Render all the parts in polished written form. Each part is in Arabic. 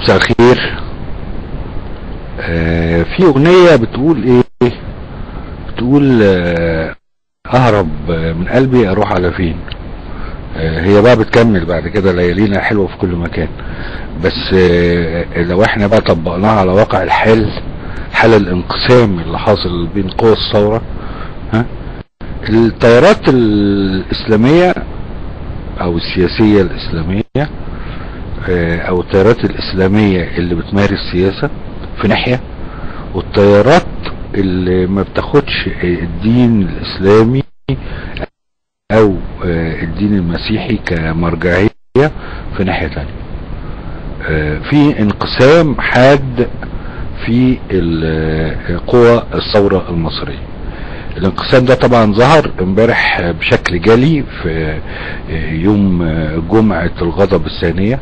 مساء الخير. في اغنية بتقول ايه؟ بتقول اهرب من قلبي اروح على فين. هي بقى بتكمل بعد كده ليالينا حلوة في كل مكان. بس لو احنا بقى طبقناها على واقع الحال، حال الانقسام اللي حاصل بين قوى الثورة، التيارات الاسلامية او السياسية الاسلامية او التيارات الاسلامية اللي بتمارس سياسة في ناحية، والتيارات اللي ما بتاخدش الدين الاسلامي او الدين المسيحي كمرجعية في ناحية تانية. في انقسام حاد في قوى الثورة المصرية. الانقسام ده طبعا ظهر امبارح بشكل جلي في يوم جمعة الغضب الثانية.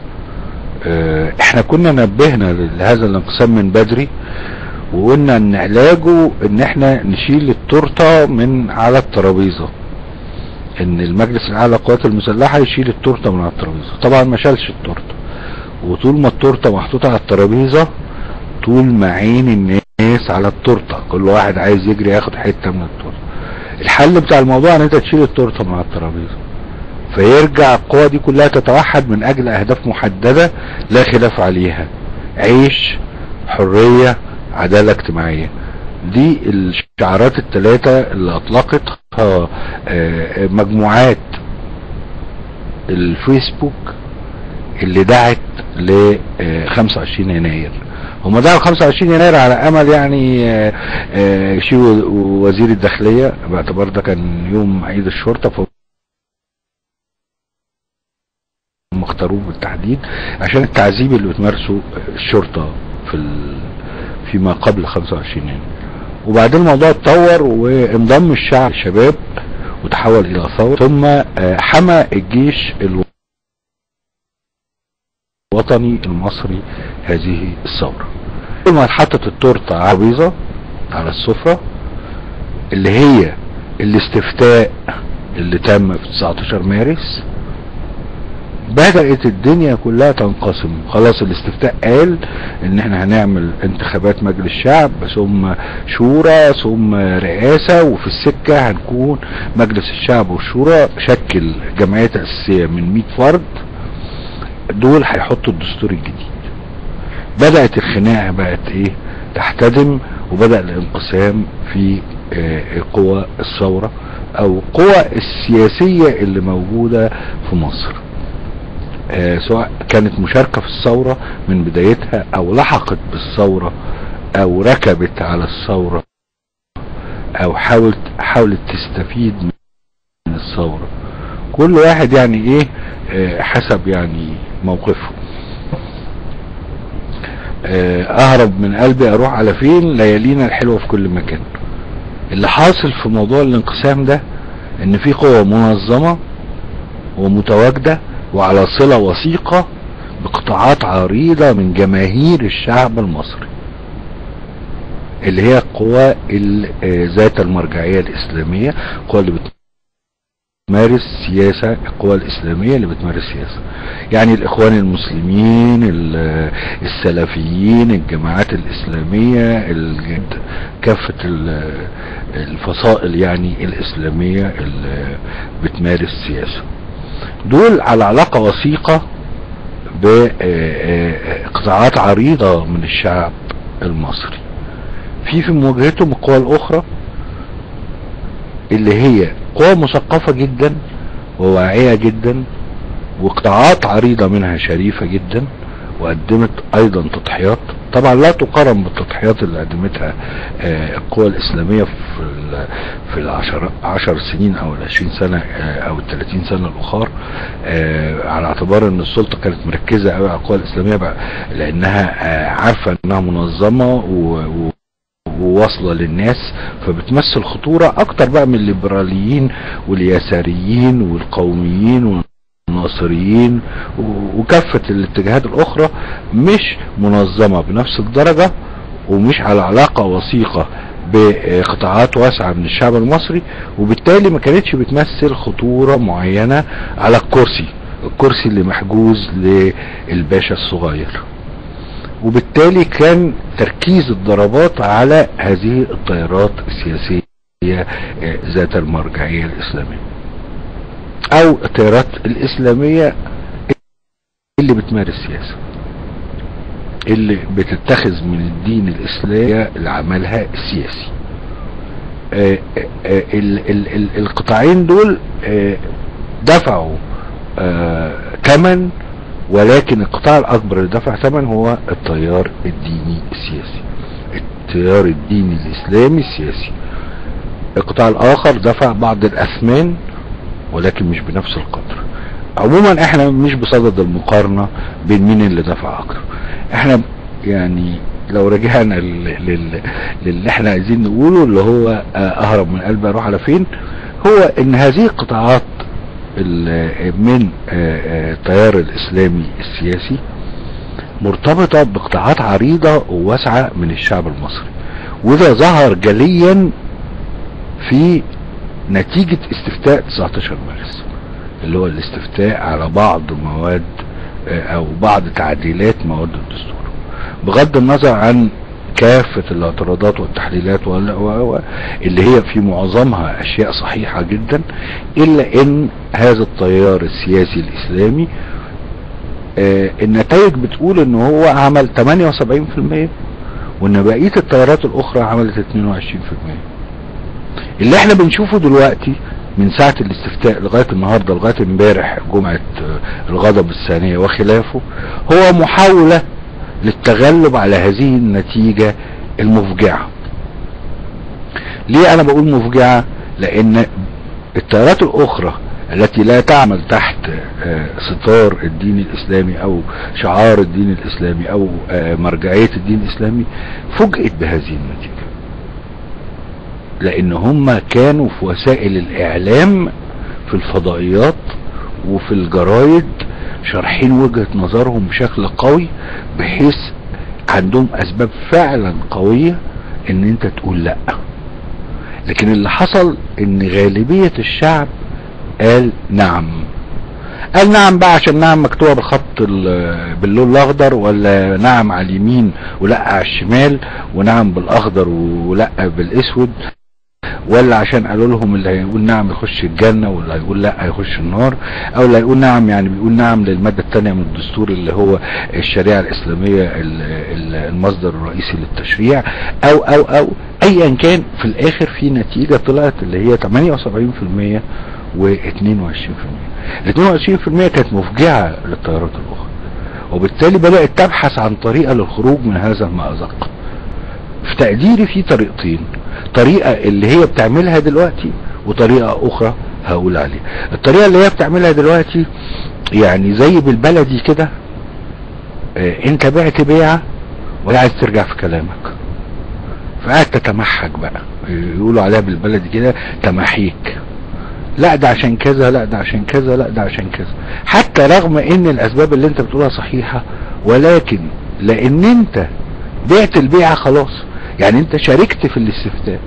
احنا كنا نبهنا لهذا الانقسام من بدري، وقلنا ان علاجه ان احنا نشيل التورتة من على الترابيزة، ان المجلس الاعلى للقوات المسلحة يشيل التورتة من على الترابيزة. طبعا ما شالش التورتة، وطول ما التورتة محطوطة على الترابيزة طول ما عين الناس على التورتة، كل واحد عايز يجري ياخد حتة من التورتة. الحل بتاع الموضوع ان انت تشيل التورتة من على الترابيزة، فيرجع القوى دي كلها تتوحد من اجل اهداف محددة لا خلاف عليها: عيش، حرية، عدالة اجتماعية. دي الشعارات الثلاثة اللي اطلقتها مجموعات الفيسبوك اللي دعت ل 25 يناير. هم دعوا 25 يناير على امل يعني يشيلوا وزير الداخلية، باعتبار ده كان يوم عيد الشرطة، هم اختاروه بالتحديد عشان التعذيب اللي بتمارسه الشرطة فيما قبل 25 يناير. وبعدين الموضوع اتطور وانضم الشباب وتحول الى ثورة، ثم حمى الجيش الوطني المصري هذه الثورة. ثم اتحطت التورته على الترابيزة على السفرة، اللي هي الاستفتاء اللي تم في 19 مارس. بدأت الدنيا كلها تنقسم. خلاص الاستفتاء قال ان احنا هنعمل انتخابات مجلس شعب، ثم شورى، ثم رئاسة، وفي السكة هنكون مجلس الشعب والشورى شكل جمعية تأسيسية من 100 فرد، دول هيحطوا الدستور الجديد. بدأت الخناقة بقت ايه؟ تحتدم، وبدأ الانقسام في قوى الثورة او قوى السياسية اللي موجودة في مصر، سواء كانت مشاركة في الثورة من بدايتها او لحقت بالثورة او ركبت على الثورة او حاولت تستفيد من الثورة. كل واحد يعني ايه حسب يعني موقفه. اهرب من قلبي اروح على فين، ليالينا الحلوة في كل مكان. اللي حاصل في موضوع الانقسام ده ان في قوة منظمة ومتواجدة وعلى صلة وثيقة بقطاعات عريضة من جماهير الشعب المصري، اللي هي القوى ذات المرجعية الاسلامية، القوى اللي بتمارس سياسة، القوى الاسلامية اللي بتمارس سياسة، يعني الاخوان المسلمين، السلفيين، الجماعات الاسلامية، كافة الفصائل يعني الاسلامية اللي بتمارس سياسة. دول على علاقة وثيقة بقطاعات عريضة من الشعب المصري. في مواجهتهم القوى الاخرى اللي هي قوى مثقفة جدا وواعية جدا، وقطاعات عريضة منها شريفة جدا وقدمت ايضا تضحيات طبعا لا تقارن بالتضحيات اللي قدمتها القوى الاسلامية في العشر سنين او 20 سنة او 30 سنة الاخر، على اعتبار ان السلطة كانت مركزة قوي على القوى الاسلامية بقى، لانها عارفة انها منظمة وواصلة للناس، فبتمثل خطورة اكتر بقى من الليبراليين واليساريين والقوميين والناصريين وكافة الاتجاهات الاخرى. مش منظمة بنفس الدرجة ومش على علاقة وثيقة بقطاعات واسعة من الشعب المصري، وبالتالي ما كانتش بتمثل خطورة معينة على الكرسي اللي محجوز للباشا الصغير. وبالتالي كان تركيز الضربات على هذه التيارات السياسية ذات المرجعية الإسلامية، او التيارات الإسلامية اللي بتمارس سياسة، اللي بتتخذ من الدين الإسلامي لعملها السياسي. القطاعين دول دفعوا ثمن، ولكن القطاع الأكبر اللي دفع ثمن هو التيار الديني السياسي، التيار الديني الإسلامي السياسي. القطاع الآخر دفع بعض الأثمان ولكن مش بنفس القدر. عموما احنا مش بصدد المقارنة بين مين اللي دفع اكتر. احنا يعني لو رجعنا للي احنا عايزين نقوله، اللي هو اهرب من قلبي اروح على فين، هو ان هذه القطاعات من التيار الاسلامي السياسي مرتبطة بقطاعات عريضة وواسعة من الشعب المصري، وده ظهر جليا في نتيجة استفتاء 19 مارس، اللي هو الاستفتاء على بعض مواد او بعض تعديلات مواد الدستور، بغض النظر عن كافة الاعتراضات والتحليلات اللي هي في معظمها اشياء صحيحة جدا، الا ان هذا التيار السياسي الاسلامي النتائج بتقول ان هو عمل 78%، وان بقية التيارات الاخرى عملت 22%. اللي احنا بنشوفه دلوقتي من ساعة الاستفتاء لغاية النهاردة لغاية امبارح جمعة الغضب الثانية وخلافه، هو محاولة للتغلب على هذه النتيجة المفجعة. ليه انا بقول مفجعة؟ لان التيارات الاخرى التي لا تعمل تحت ستار الدين الاسلامي او شعار الدين الاسلامي او مرجعية الدين الاسلامي فوجئت بهذه النتيجة، لان هم كانوا في وسائل الاعلام في الفضائيات وفي الجرايد شارحين وجهة نظرهم بشكل قوي، بحيث عندهم اسباب فعلا قوية ان انت تقول لا. لكن اللي حصل ان غالبية الشعب قال نعم. قال نعم بقى عشان نعم مكتوبة بالخط باللون الاخضر، ولا نعم على اليمين ولا على الشمال، ونعم بالاخضر ولا بالاسود، ولا عشان قالوا لهم اللي هيقول نعم يخش الجنة واللي هيقول لا هيخش النار، او اللي هيقول نعم يعني بيقول نعم للمادة الثانية من الدستور اللي هو الشريعة الاسلامية المصدر الرئيسي للتشريع، او ايا كان. في الاخر في نتيجة طلعت اللي هي 78% و22%. ال 22% كانت مفجعة للتيارات الاخرى، وبالتالي بدأت تبحث عن طريقة للخروج من هذا المأزق. في تقديري في طريقتين، طريقة اللي هي بتعملها دلوقتي وطريقة اخرى هقول عليها. الطريقة اللي هي بتعملها دلوقتي يعني زي بالبلدي كده، انت بعت بيعة وعايز ترجع في كلامك، فقاعد تتمحك بقى، يقولوا عليها بالبلدي كده تمحيك، لا ده عشان كذا، لا ده عشان كذا، لا ده عشان كذا، حتى رغم ان الاسباب اللي انت بتقولها صحيحة، ولكن لان انت بعت البيعة خلاص، يعني انت شاركت في الاستفتاء،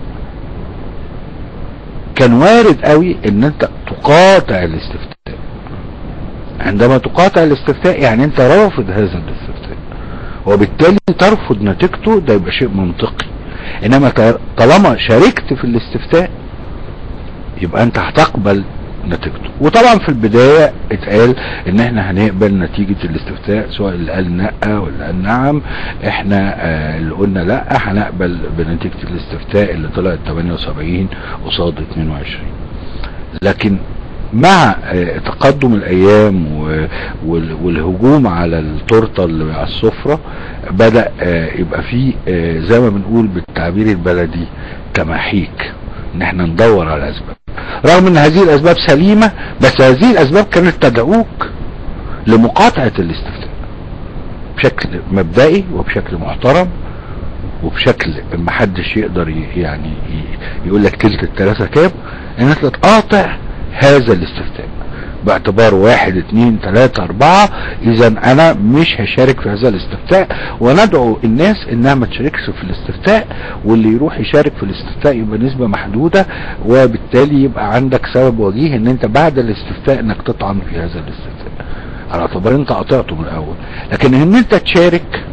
كان وارد قوي ان انت تقاطع الاستفتاء. عندما تقاطع الاستفتاء يعني انت رافض هذا الاستفتاء، وبالتالي ترفض نتيجته، ده يبقى شيء منطقي. انما طالما شاركت في الاستفتاء يبقى انت هتقبل نتيجته. وطبعا في البداية اتقال ان احنا هنقبل نتيجة الاستفتاء، سواء اللي قال لا ولا قال نعم. احنا اللي قلنا لا هنقبل بنتيجة الاستفتاء اللي طلعت 78 قصاد 22. لكن مع تقدم الايام والهجوم على التورته اللي على السفرة، بدأ يبقى فيه زي ما بنقول بالتعبير البلدي تماحيك، ان احنا ندور على اسباب، رغم ان هذه الاسباب سليمة، بس هذه الاسباب كانت تدعوك لمقاطعة الاستفتاء بشكل مبدئي وبشكل محترم وبشكل ما حدش يقدر يعني يقول لك تلك الثلاثة كام، ان انت تقاطع هذا الاستفتاء باعتبار 1 2 3 4. اذا انا مش هشارك في هذا الاستفتاء، وندعو الناس انها ما تشاركش في الاستفتاء، واللي يروح يشارك في الاستفتاء يبقى نسبة محدودة، وبالتالي يبقى عندك سبب وجيه ان انت بعد الاستفتاء انك تطعن في هذا الاستفتاء على اعتبار انت قطعته من الاول. لكن ان انت تشارك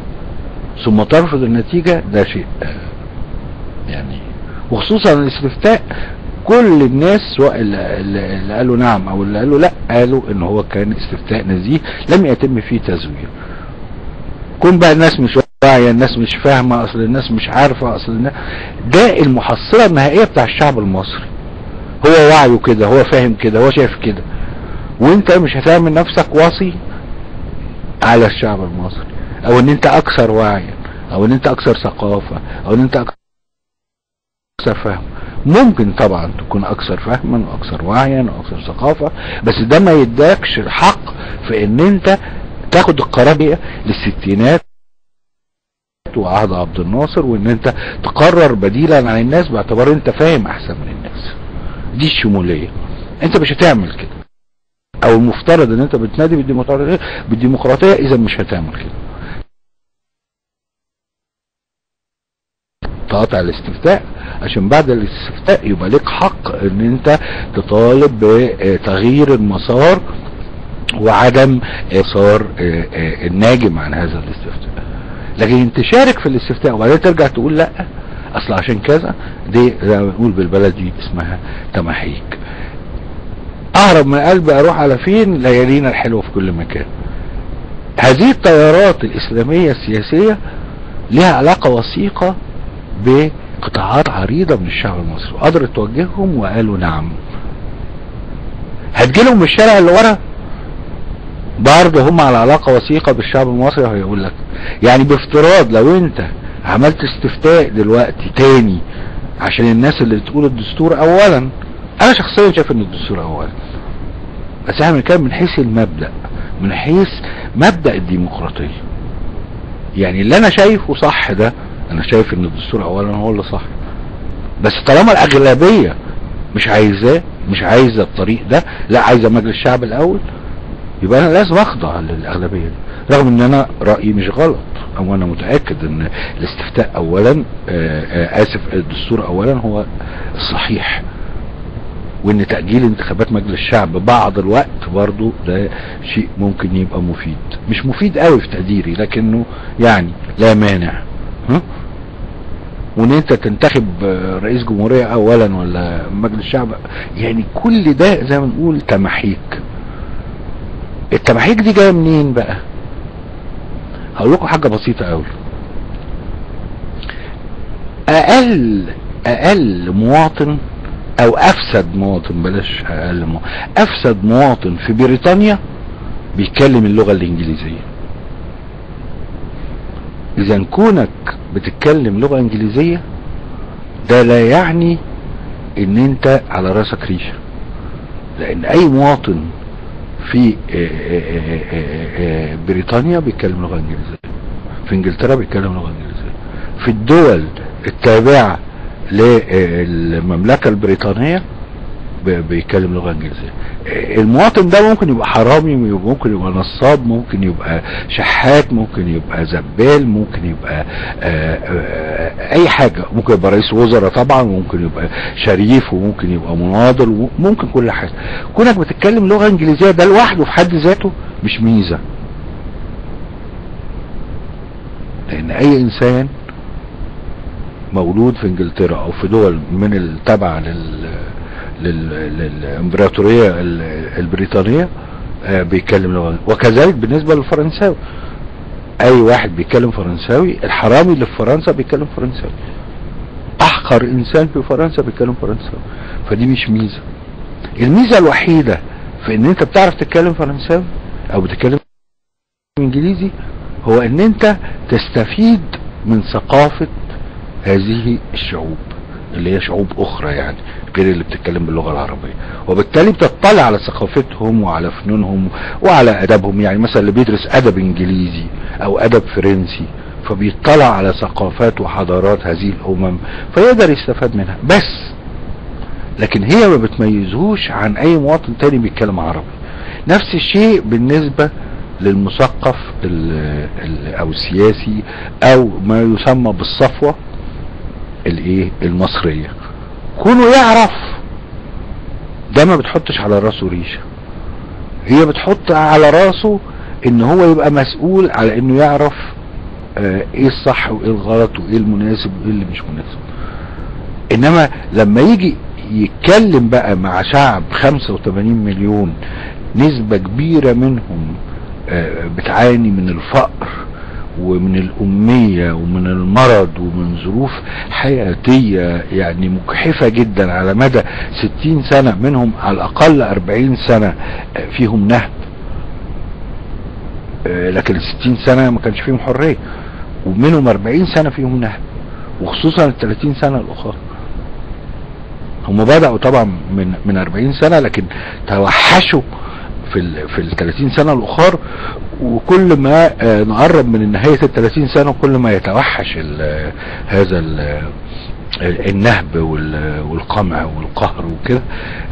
ثم ترفض النتيجة، ده شيء يعني. وخصوصا الاستفتاء كل الناس سواء اللي قالوا نعم او اللي قالوا لا قالوا ان هو كان استفتاء نزيه لم يتم فيه تزوير. كون بقى الناس مش واعية، الناس مش فاهمة، اصل الناس مش عارفة، اصل الناس، ده المحصلة النهائية بتاع الشعب المصري. هو وعيه كده، هو فاهم كده، هو شايف كده، وانت مش هتعمل نفسك واصي على الشعب المصري، او ان انت اكثر وعيا، او ان انت اكثر ثقافة، او ان انت اكثر فهم. ممكن طبعا تكون اكثر فهما واكثر وعيا واكثر ثقافة، بس ده ما يداكش الحق في ان انت تاخد القرار للستينات وعهد عبد الناصر، وان انت تقرر بديلا عن الناس باعتبار انت فاهم احسن من الناس. دي الشمولية. انت مش هتعمل كده، او المفترض ان انت بتنادي بالديمقراطية، اذا مش هتعمل كده. تقاطع الاستفتاء عشان بعد الاستفتاء يبقى لك حق ان انت تطالب بتغيير المسار وعدم اثار الناجم عن هذا الاستفتاء. لكن انت تشارك في الاستفتاء وبعدين ترجع تقول لا اصل عشان كذا، دي زي ما بنقول بالبلدي اسمها تمحيك. اهرب من قلبي اروح على فين؟ ليالينا الحلوة في كل مكان. هذه التيارات الاسلامية السياسية لها علاقة وثيقة بقطاعات عريضة من الشعب المصري، وقدرت توجههم وقالوا نعم. هتجيلهم من الشارع اللي ورا برضه هم على علاقة وثيقة بالشعب المصري، وهيقول لك يعني بافتراض لو انت عملت استفتاء دلوقتي تاني عشان الناس اللي تقول الدستور اولا، انا شخصيا شايف ان الدستور اولا، بس احنا بنتكلم من حيث المبدأ، من حيث مبدأ الديمقراطية. يعني اللي انا شايفه صح ده، انا شايف ان الدستور اولا هو اللي صح، بس طالما الاغلبية مش عايزاه، مش عايزة الطريق ده، لا عايزة مجلس الشعب الاول، يبقى انا لازم اخضع للاغلبية دي، رغم ان انا رأيي مش غلط، او انا متأكد ان الاستفتاء اولا الدستور اولا هو الصحيح، وان تأجيل انتخابات مجلس الشعب بعض الوقت برضو ده شيء ممكن يبقى مفيد، مش مفيد قوي في تقديري لكنه يعني لا مانع. وان انت تنتخب رئيس جمهورية اولا ولا مجلس الشعب، يعني كل ده زي ما نقول تمحيك. التمحيك دي جايه منين بقى؟ هقول لكم حاجه بسيطه قوي. اقل مواطن او افسد مواطن، بلاش اقل مواطن، افسد مواطن في بريطانيا بيتكلم اللغه الانجليزيه. اذا كونك بتتكلم لغه انجليزيه ده لا يعني ان انت على راسك ريشه، لان اي مواطن في بريطانيا بيتكلم لغة انجليزية، في انجلترا بيتكلم لغة انجليزية، في الدول التابعة للمملكة البريطانية بيتكلم لغة انجليزية. المواطن ده ممكن يبقى حرامي، ممكن يبقى نصاب، ممكن يبقى شحات، ممكن يبقى زبال، ممكن يبقى اي حاجة، ممكن يبقى رئيس وزراء طبعا، وممكن يبقى شريف، وممكن يبقى مناضل، وممكن كل حاجة. كونك بتتكلم لغة انجليزية ده لوحده في حد ذاته مش ميزة، لان اي انسان مولود في انجلترا او في دول من التابعة للامبراطورية البريطانية بيتكلم لغة. وكذلك بالنسبة للفرنساوي، اي واحد بيتكلم فرنساوي، الحرامي اللي في فرنسا بيتكلم فرنساوي، احقر انسان في فرنسا بيتكلم فرنساوي. فدي مش ميزة. الميزة الوحيدة في ان انت بتعرف تتكلم فرنساوي او بتتكلم انجليزي هو ان انت تستفيد من ثقافة هذه الشعوب اللي هي شعوب اخرى يعني غير اللي بتتكلم باللغة العربية، وبالتالي بتطلع على ثقافتهم وعلى فنونهم وعلى ادبهم. يعني مثلا اللي بيدرس ادب انجليزي او ادب فرنسي فبيطلع على ثقافات وحضارات هذه الامم فيقدر يستفاد منها بس، لكن هي ما بتميزهوش عن اي مواطن تاني بيتكلم عربي. نفس الشيء بالنسبة للمثقف او السياسي او ما يسمى بالصفوة المصرية، كونه يعرف ده ما بتحطش على راسه ريشة، هي بتحط على راسه ان هو يبقى مسؤول على انه يعرف ايه الصح وايه الغلط وايه المناسب وايه اللي مش مناسب. انما لما يجي يتكلم بقى مع شعب 85 مليون، نسبة كبيرة منهم بتعاني من الفقر ومن الأمية ومن المرض ومن ظروف حياتية يعني مجحفة جدا على مدى 60 سنة، منهم على الأقل 40 سنة فيهم نهب، لكن 60 سنة ما كانش فيهم حرية، ومنهم 40 سنة فيهم نهب، وخصوصا 30 سنة الأخرى. هم بدأوا طبعا من 40 سنة، لكن توحشوا في ال 30 سنة الأخر، وكل ما نقرب من نهاية ال 30 سنة كل ما يتوحش هذا النهب والقمع والقهر وكده،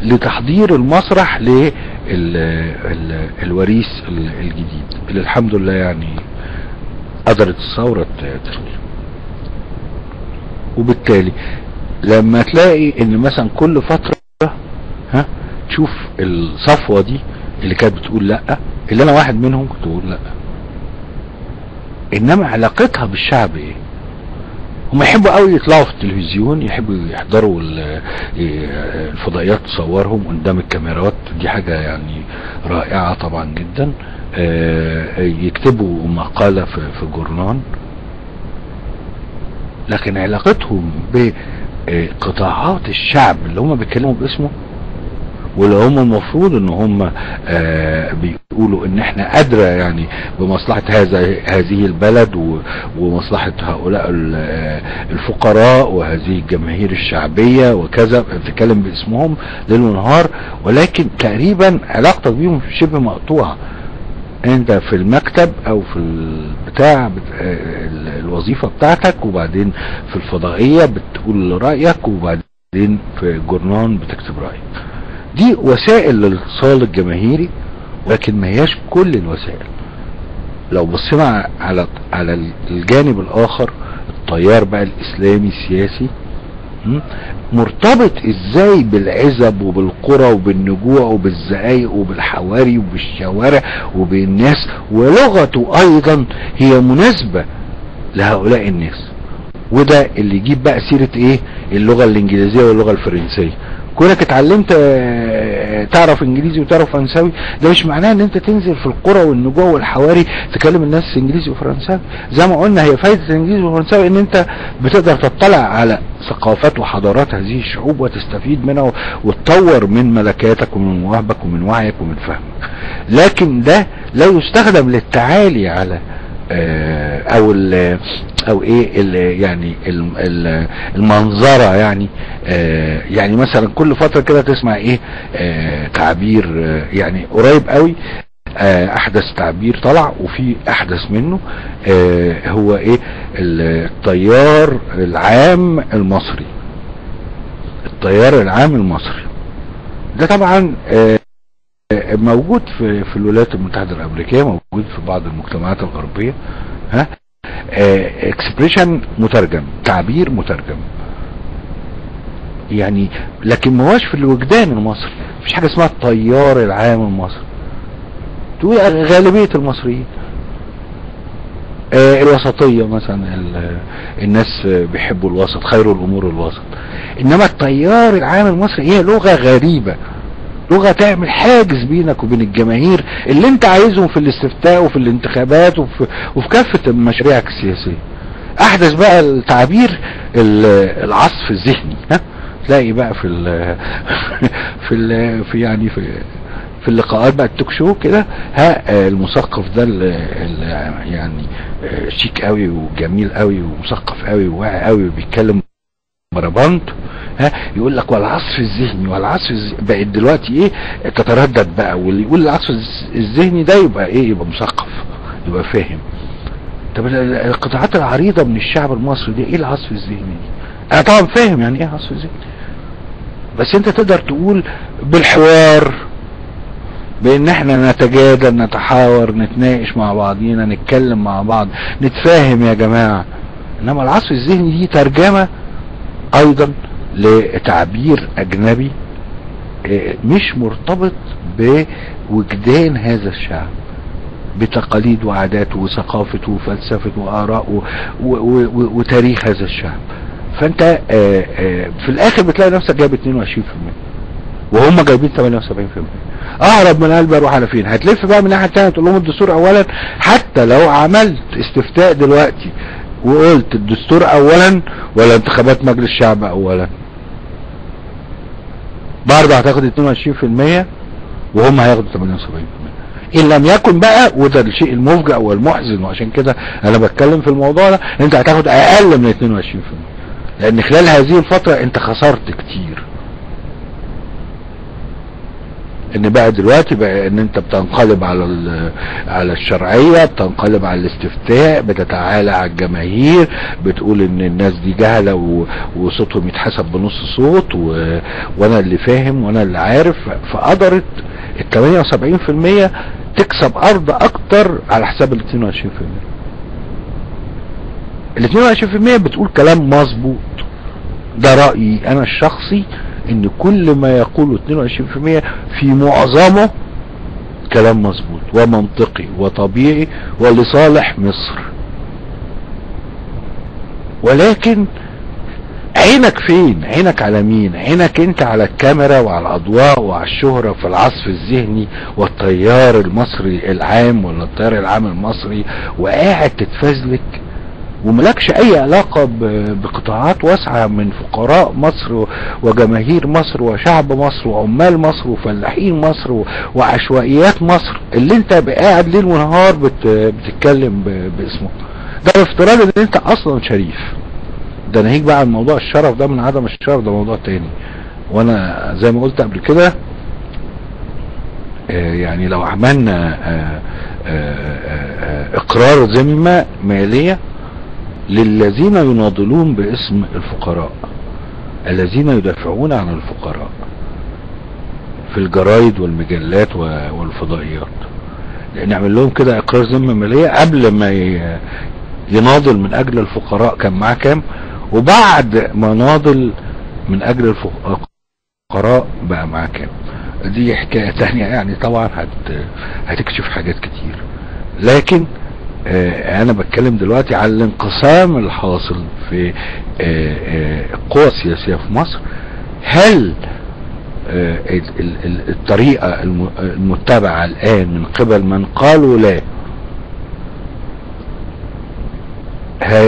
لتحضير المسرح للوريث الجديد اللي الحمد لله يعني قدرت الثورة تخليه. وبالتالي لما تلاقي ان مثلا كل فترة تشوف الصفوة دي اللي كانت بتقول لا، اللي انا واحد منهم كنت بقول لا، انما علاقتها بالشعب ايه؟ هم يحبوا قوي يطلعوا في التلفزيون، يحبوا يحضروا الفضائيات تصورهم قدام الكاميرات، دي حاجة يعني رائعة طبعا جدا، يكتبوا مقالة في جورنان، لكن علاقتهم بقطاعات الشعب اللي هم بيتكلموا باسمه، واللي هم المفروض ان هم بيقولوا ان احنا ادرى يعني بمصلحة هذه البلد ومصلحة هؤلاء الفقراء وهذه الجماهير الشعبية وكذا، بتتكلم باسمهم ليل ونهار، ولكن تقريبا علاقتك بيهم شبه مقطوعة. انت في المكتب او في البتاع الوظيفة بتاعتك، وبعدين في الفضائية بتقول رأيك، وبعدين في الجورنان بتكتب رأيك. دي وسائل للاتصال الجماهيري، ولكن ما هياش كل الوسائل. لو بصينا على الجانب الاخر، التيار بقى الاسلامي السياسي مرتبط ازاي بالعزب وبالقرى وبالنجوع وبالزقايق وبالحواري وبالشوارع وبالناس، ولغته ايضا هي مناسبة لهؤلاء الناس. وده اللي يجيب بقى سيرة ايه؟ اللغة الانجليزية واللغة الفرنسية. كونك اتعلمت تعرف انجليزي وتعرف فرنساوي، ده مش معناه ان انت تنزل في القرى والنجوع والحواري تكلم الناس انجليزي وفرنساوي. زي ما قلنا، هي فايدة الانجليزي والفرنساوي ان انت بتقدر تطلع على ثقافات وحضارات هذه الشعوب وتستفيد منها وتطور من ملكاتك ومن مواهبك ومن وعيك ومن فهمك. لكن ده لا يستخدم للتعالي على او ايه يعني المنظرة يعني. يعني مثلا كل فترة كده تسمع ايه تعبير يعني قريب قوي احدث تعبير طلع وفي احدث منه هو ايه؟ التيار العام المصري. التيار العام المصري ده طبعا موجود في الولايات المتحدة الامريكية، موجود في بعض المجتمعات الغربية. اكسبريشن مترجم، تعبير مترجم يعني، لكن ما هوش في الوجدان المصري. مفيش حاجة اسمها التيار العام المصري. تقول غالبية المصريين الوسطية مثلا، الناس بيحبوا الوسط، خير الامور الوسط. انما التيار العام المصري هي لغة غريبة، لغة تعمل حاجز بينك وبين الجماهير اللي انت عايزهم في الاستفتاء وفي الانتخابات وفي كافة مشاريعك السياسية. احدث بقى التعبير العصف الذهني. تلاقي بقى في يعني في اللقاءات بقى التوك شو كده، المثقف ده يعني شيك قوي وجميل قوي ومثقف قوي وواعي قوي وبيتكلم مربانت، يقول لك والعصف الذهني والعصف بقت دلوقتي ايه تتردد بقى، واللي يقول العصف الذهني ده يبقى ايه؟ يبقى مثقف، يبقى فاهم. طب القطاعات العريضة من الشعب المصري دي ايه العصف الذهني دي؟ انا طبعا فاهم يعني ايه عصف ذهني، بس انت تقدر تقول بالحوار، بان احنا نتجادل، نتحاور، نتناقش مع بعضينا، نتكلم مع بعض، نتفاهم يا جماعة. انما العصف الذهني دي ترجمة ايضا لتعبير اجنبي مش مرتبط بوجدان هذا الشعب، بتقاليد وعاداته وثقافته وفلسفته وآراءه وتاريخ هذا الشعب. فانت في الاخر بتلاقي نفسك جايب 22% وهم جايبين 78%. اهرب من قلبي اروح على فين؟ هتلف بقى من الناحيه الثانيه تقول لهم الدستور اولا. حتى لو عملت استفتاء دلوقتي وقلت الدستور اولا ولا انتخابات مجلس الشعب اولا، برضه هتاخد 22% وهم هياخدوا 78%. ان لم يكن بقى، وده الشيء المفجع والمحزن، وعشان كده انا بتكلم في الموضوع ده، انت هتاخد اقل من 22%، لان خلال هذه الفترة انت خسرت كتير. ان بقى دلوقتي بقى ان انت بتنقلب على الشرعية، بتنقلب على الاستفتاء، بتتعالى على الجماهير، بتقول ان الناس دي جهلة وصوتهم يتحسب بنص صوت وانا اللي فاهم وانا اللي عارف. فقدرت ال 78% تكسب ارض اكتر على حساب ال 22%. ال 22% بتقول كلام مظبوط. ده رأيي انا الشخصي، ان كل ما يقوله 22% في معظمه كلام مظبوط ومنطقي وطبيعي ولصالح مصر. ولكن عينك فين؟ عينك على مين؟ عينك انت على الكاميرا وعلى الاضواء وعلى الشهرة في العصف الذهني والتيار المصري العام ولا التيار العام المصري، وقاعد تتفزلك وملكش اي علاقة بقطاعات واسعة من فقراء مصر وجماهير مصر وشعب مصر وعمال مصر وفلاحين مصر وعشوائيات مصر اللي انت قاعد ليل ونهار بتتكلم باسمه. ده افتراض ان انت اصلا شريف. ده ناهيك بقى عن موضوع الشرف ده من عدم الشرف، ده موضوع تاني. وانا زي ما قلت قبل كده، يعني لو عملنا اقرار ذمة مالية للذين يناضلون باسم الفقراء، الذين يدافعون عن الفقراء في الجرايد والمجلات والفضائيات، نعمل لهم كده اقرار ذمة مالية قبل ما يناضل من اجل الفقراء كان معاه كام، وبعد ما ناضل من اجل الفقراء بقى معاه كام. دي حكاية تانية يعني، طبعا هتكشف حاجات كتير. لكن انا بتكلم دلوقتي على الانقسام الحاصل في القوى السياسية في مصر. هل الطريقة المتبعة الان من قبل من قالوا لا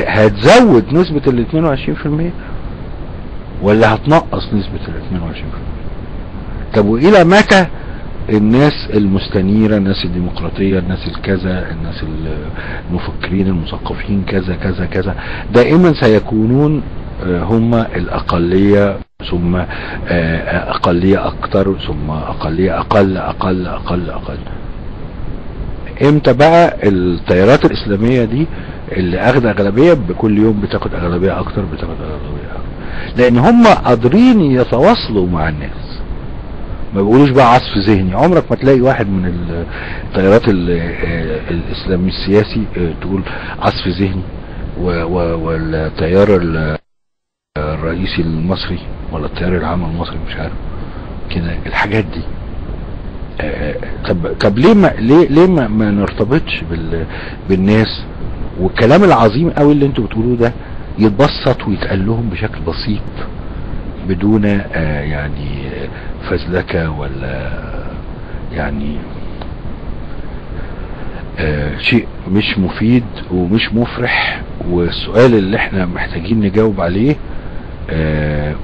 هتزود نسبة ال 22% ولا هتنقص نسبة ال 22%؟ طب والى متى الناس المستنيرة، الناس الديمقراطية، الناس الكذا، الناس المفكرين المثقفين كذا كذا كذا دائما سيكونون هم الأقلية، ثم أقلية أكتر، ثم أقلية أقل أقل أقل أقل. امتى بقى التيارات الإسلامية دي اللي أخذ أغلبية بكل يوم بتاخد أغلبية أكتر بتاخد أغلبية أكتر؟ لأن هم قادرين يتواصلوا مع الناس، ما بيقولوش بقى عصف ذهني. عمرك ما تلاقي واحد من التيارات الاسلامي السياسي تقول عصف ذهني والتيار الرئيسي المصري ولا التيار العام المصري، مش عارف كده الحاجات دي. طب ليه ما نرتبطش بالناس، والكلام العظيم قوي اللي انتوا بتقولوه ده يتبسط ويتقال لهم بشكل بسيط بدون يعني فزلكة ولا يعني شيء مش مفيد ومش مفرح. والسؤال اللي احنا محتاجين نجاوب عليه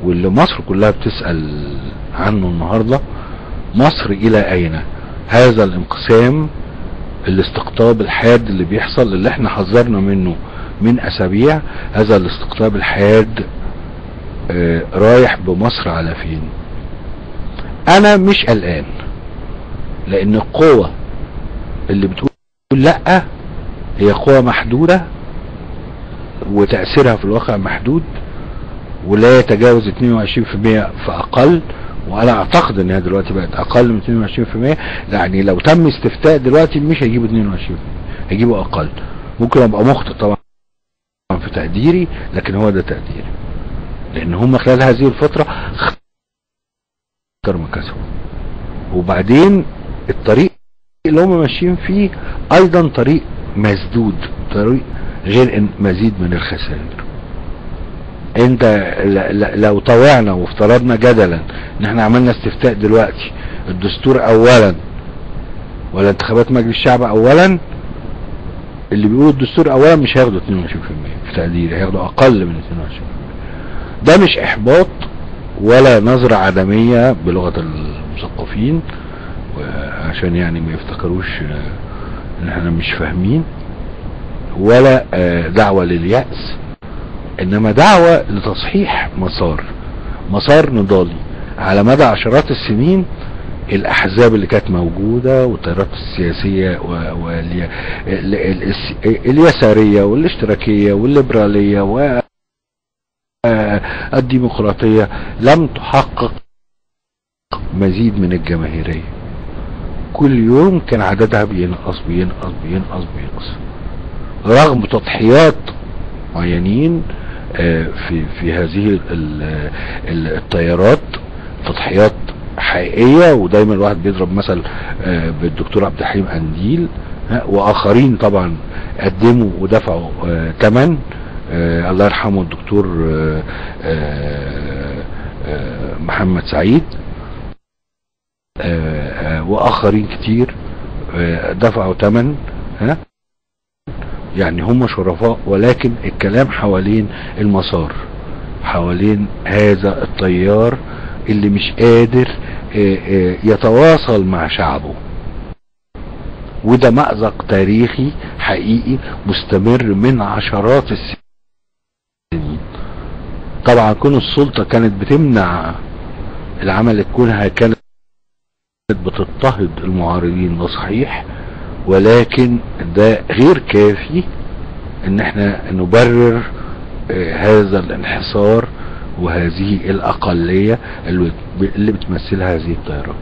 واللي مصر كلها بتسأل عنه النهاردة، مصر الى اين؟ هذا الانقسام، الاستقطاب الحاد اللي بيحصل اللي احنا حذرنا منه من اسابيع، هذا الاستقطاب الحاد رايح بمصر على فين؟ انا مش قلقان، لان القوة اللي بتقول لا هي قوة محدودة وتأثيرها في الواقع محدود ولا يتجاوز 22% فاقل. وانا اعتقد انها دلوقتي بقت اقل من 22%. يعني لو تم استفتاء دلوقتي مش هيجيبوا 22%، هيجيبوا اقل. ممكن ابقى مخطئ طبعا في تقديري، لكن هو ده تقديري، لان هم خلال هذه الفترة اكتر ما كسبوا. وبعدين الطريق اللي هم ماشيين فيه ايضا طريق مسدود، طريق غير مزيد من الخسائر. انت لو طوعنا وافترضنا جدلا ان احنا عملنا استفتاء دلوقتي، الدستور اولا ولا انتخابات مجلس الشعب اولا، اللي بيقولوا الدستور اولا مش هياخدوا 22% في تقديري، هياخدوا اقل من 22%. ده مش احباط ولا نظرة عدمية بلغة المثقفين، عشان يعني ما يفتكروش ان احنا مش فاهمين، ولا دعوة لليأس، انما دعوة لتصحيح مسار نضالي على مدى عشرات السنين. الاحزاب اللي كانت موجودة والتيارات السياسية واليسارية والاشتراكية والليبرالية والديمقراطية لم تحقق مزيد من الجماهيرية. كل يوم كان عددها بينقص بينقص بينقص بينقص، رغم تضحيات معينين في هذه التيارات، تضحيات حقيقية. ودايما الواحد بيضرب مثل بالدكتور عبد الحليم قنديل، واخرين طبعا قدموا ودفعوا ثمن، الله يرحمه الدكتور محمد سعيد، واخرين كتير دفعوا ثمن. يعني هم شرفاء، ولكن الكلام حوالين المسار، حوالين هذا التيار اللي مش قادر يتواصل مع شعبه. وده مأزق تاريخي حقيقي مستمر من عشرات السنين. طبعا كون السلطة كانت بتمنع العمل، كونها كانت بتضطهد المعارضين، ده صحيح، ولكن ده غير كافي ان احنا نبرر هذا الانحصار وهذه الاقلية اللي بتمثلها هذه التيارات.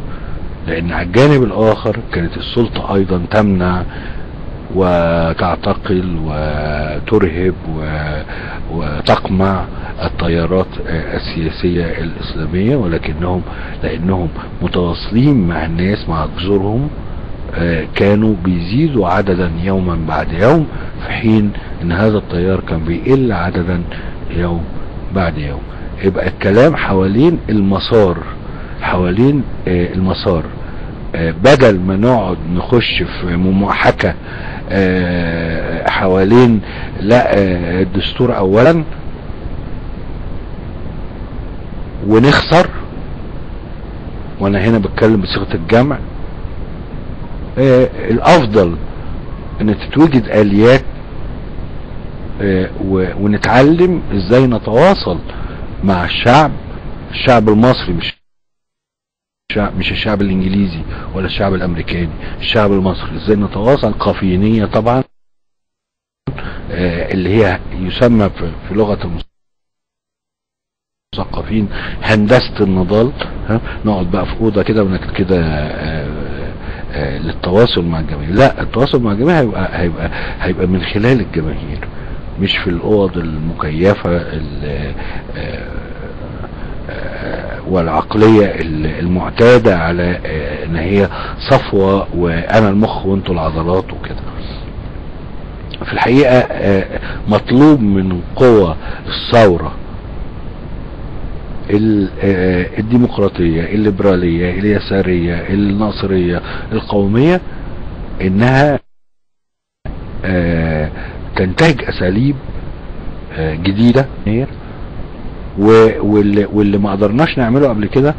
لان على الجانب الاخر كانت السلطة ايضا تمنع وتعتقل وترهب وتقمع التيارات السياسية الاسلامية، لانهم متواصلين مع الناس، مع جذورهم، كانوا بيزيدوا عددا يوما بعد يوم، في حين ان هذا التيار كان بيقل عددا يوم بعد يوم. يبقى الكلام حوالين المسار، حوالين المسار، بدل ما نقعد نخش في مماحكة حوالين لا الدستور اولا ونخسر. وانا هنا بتكلم بصيغة الجمع. الافضل ان تتوجد اليات ونتعلم ازاي نتواصل مع الشعب المصري، مش الشعب الانجليزي ولا الشعب الامريكاني، الشعب المصري. ازاي نتواصل قافينية طبعا، اللي هي يسمى في لغة المثقفين هندسة النضال. نقعد بقى في اوضة كده ونكتب كده للتواصل مع الجماهير. لا، التواصل مع الجماهير هيبقى من خلال الجماهير، مش في الاوض المكيفة والعقلية المعتادة على ان هي صفوة وانا المخ وانتوا العضلات وكده. في الحقيقة مطلوب من قوى الثورة الديمقراطية الليبرالية اليسارية الناصرية القومية انها تنتهج اساليب جديدة، واللي ما قدرناش نعمله قبل كده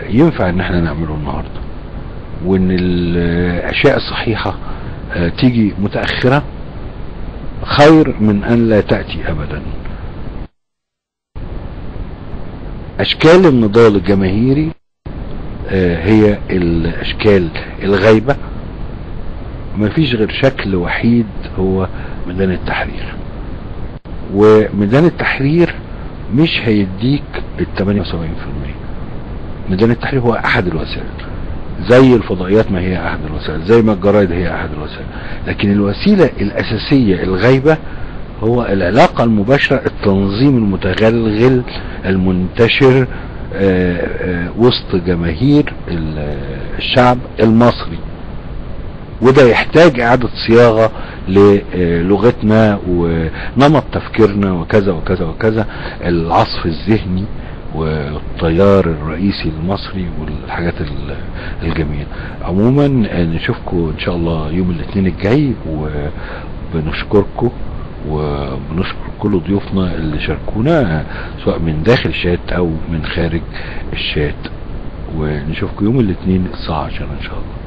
ينفع ان احنا نعمله النهاردة. وان الاشياء الصحيحة تيجي متأخرة خير من ان لا تأتي ابدا. اشكال النضال الجماهيري هي الاشكال الغايبة. مفيش غير شكل وحيد هو ميدان التحرير، وميدان التحرير مش هيديك 78%. ميدان التحرير هو احد الوسائل، زي الفضائيات ما هي احد الوسائل، زي ما الجرايد هي احد الوسائل، لكن الوسيلة الاساسية الغايبة هو العلاقة المباشرة، التنظيم المتغلغل المنتشر وسط جماهير الشعب المصري. وده يحتاج اعادة صياغة للغتنا ونمط تفكيرنا وكذا وكذا وكذا، العصف الذهني والتيار الرئيسي المصري والحاجات الجميلة. عموما نشوفكم ان شاء الله يوم الاثنين الجاي، وبنشكركم وبنشكر كل ضيوفنا اللي شاركونا سواء من داخل الشات او من خارج الشات، ونشوفكم يوم الاثنين الساعة 10 ان شاء الله.